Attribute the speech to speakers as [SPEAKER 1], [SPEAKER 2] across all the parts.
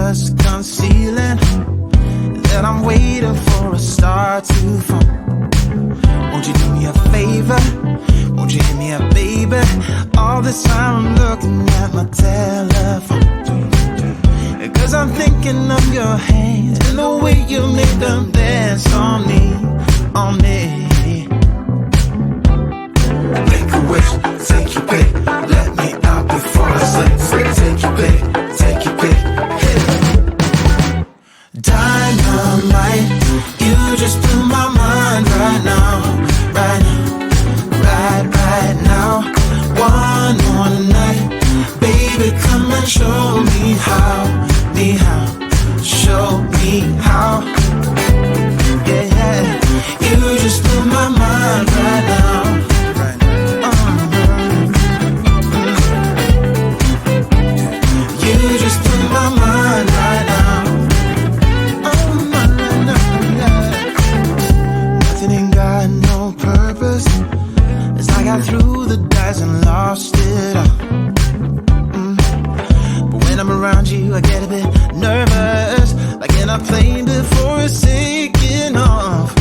[SPEAKER 1] what's concealing that I'm waiting for a star to fall. Won't you do me a favor? Won't you hit me up, baby? All this time I'm looking at my telephone, 'cause I'm thinking of your hands and the way you make them dance on me, on me. Make a wish, take your pick, let me out before I slip. Take your pick, take your pick, hit it. Dynamite, you just blew my mind right now, right now, right now. One more night, baby, come and show me how, show me how. Yeah, yeah, you just blew my mind right now. You just blew my mind right now. Nothing ain't got no purpose. It's like I threw the dice and lost it all. But when I'm around you, I get a bit nervous, like in a plane before it's taking off.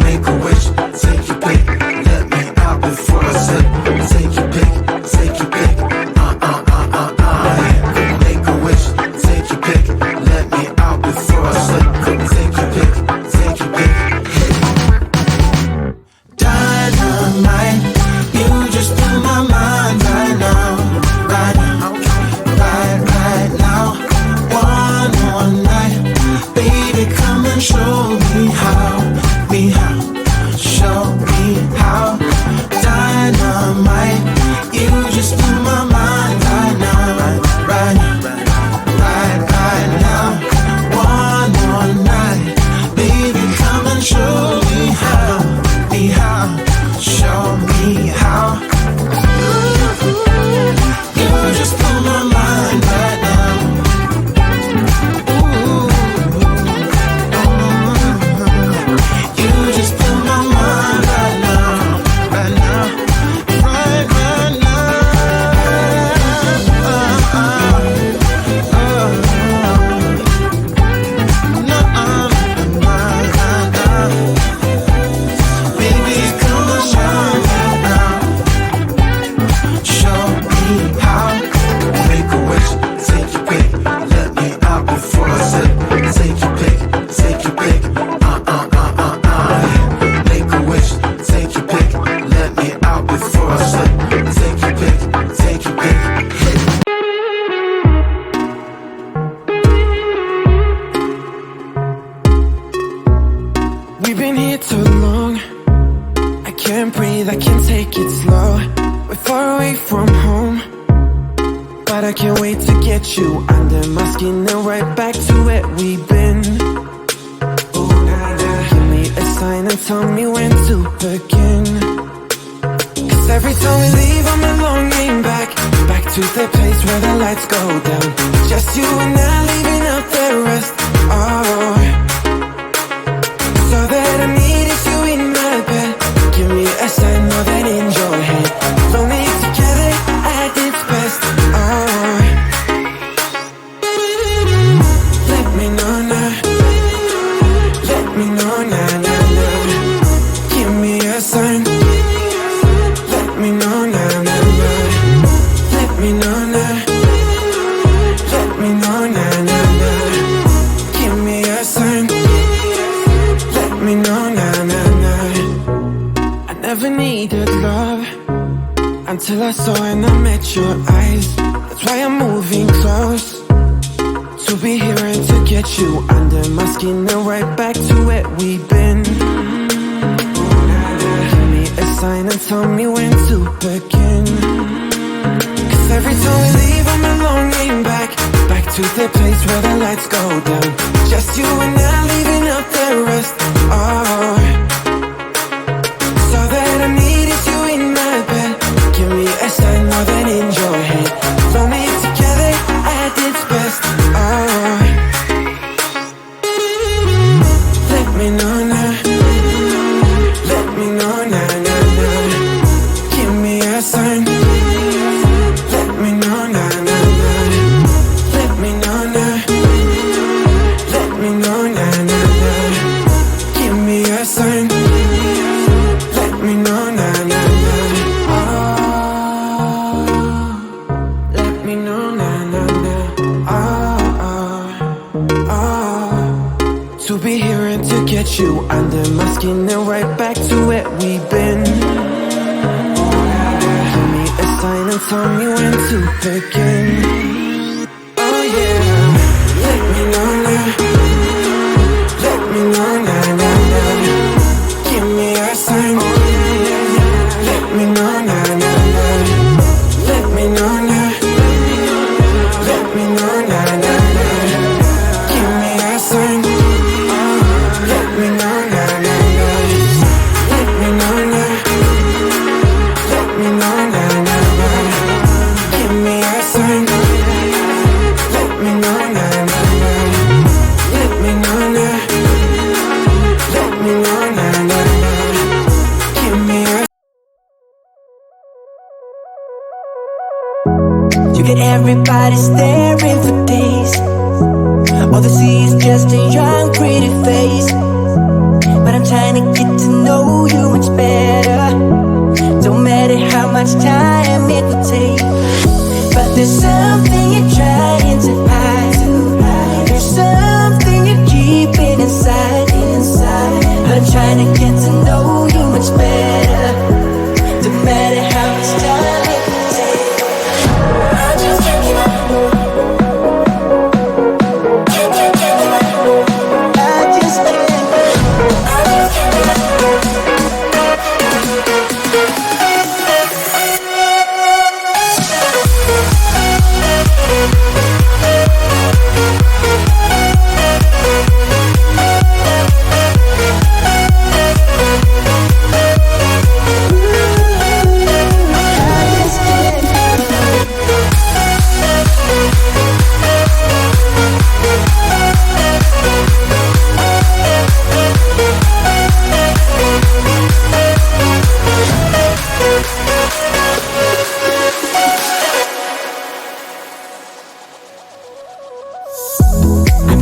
[SPEAKER 1] Make a wish, take your pick, let me out before I slip. Take your pick, take your pick. Make a wish, take your pick, let me out before I slip. Take your pick, take your pick. Dynamite, you just blew my mind right now, right now, right now. One more night, baby, come and show me how, show me how. Dynamite, you just blew my mind right now, right now. One more night, baby, come and show me how, show me how. You just blew my mind right now. You just blew my mind right now, right now, right now. Baby, come and show me now, show me how. Make a wish, take your pick, let me out before I slip. Take your pick, take your pick. Make a wish, take your pick, let me out before I slip. Take your pick, take your pick.
[SPEAKER 2] We've been here too long, I can't breathe, I can't take it slow. We're far away from home, but I can't wait to get you under my skin and right back to where we've been. Ooh, nah, nah. Give me a sign and tell me when to begin. 'Cause every time we leave I'm longing back to the place where the lights go down. Just you and I leaving out the rest. Oh, so that I needed you in my bed. Give me a sign more than in your head. Lonely together at its best. Oh, let me know now. Let me know now, now, now. Give me a sign. Let me know now, now, now. Let me know now. Let me know now, now, now. Give me a sign. Let me know now, now, now. I never needed love until I saw and I met your eyes. That's why I'm moving close, to be here and to get you under my skin and right back to where we've been. Give me a sign and tell me when to begin. 'Cause every time we leave I'm longing back to the place where the lights go down. Just you and I leaving out the rest. Oh, so that I needed you in my bed. Give me a sign more than in your head. Lonely together at its best. Oh, let me know now. Let me know now, now, now. Give me a sign. Let me know now, now, now. Let me know now. you under my skin and right back to where we've been. Give me a sign and tell me when to begin. Oh yeah, let me know now. Let me know now, now, now. Give me a sign. Let me know now, now, now. Let me know now. Let me know now, now, now. Give me a sign. Let me know now, now, now. Let me know now. Let me know now, now, now. Give me a sign. Let me know now, now, now. Let me know now. Let me know now, now, now. Give me a.
[SPEAKER 3] You get everybody staring for days. All they see is just a young, pretty face. But I'm trying to get to know you much better. Don't matter how much time it will take. But there's something you're trying to hide. There's something you're keeping inside. But I'm trying to get to know you much better. Don't matter how much time it will take. I just can't give up.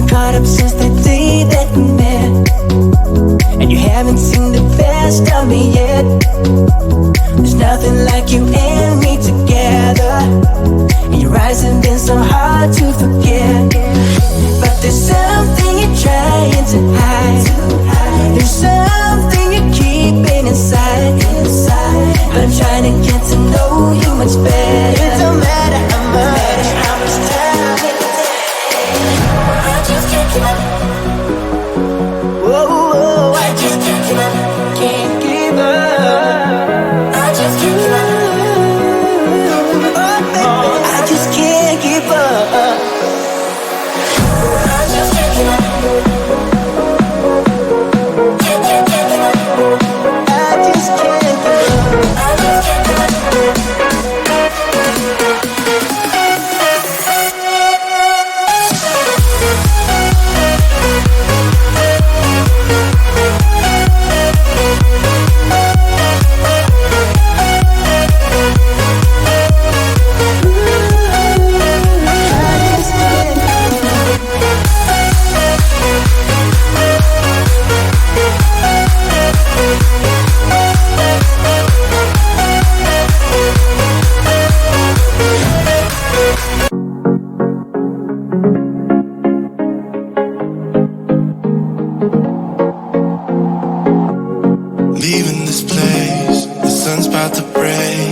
[SPEAKER 3] Caught up since the day that we met, and you haven't seen the best of me yet. There's nothing like you and me together, and your eyes have been so hard to forget. But there's something you're trying to hide. There's something you're keeping inside. But I'm trying to get to know you much better. It don't matter how much time it takes. I just can't give up. Whoa, I just can't give up. Can't give up. I just can't give up. Oh, I just can't give up. I just can't give up. Can't give up. I just can't give up. I just can't give up.
[SPEAKER 4] Leaving this place, the sun's about to break.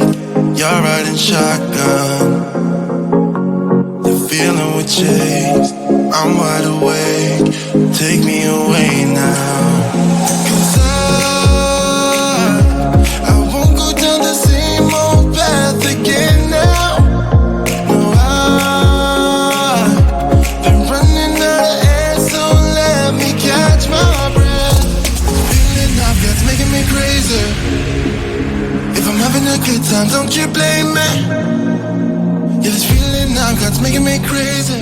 [SPEAKER 4] You're riding shotgun, the feeling we chase. I'm wide awake, take me away now. 'Cause I won't go down the same old path again now. No, I've been running out of air, so let me catch my breath. Feeling I've got's making me crazy. If I'm having a good time, don't you blame me. Yeah, this feeling I've got's making me crazy.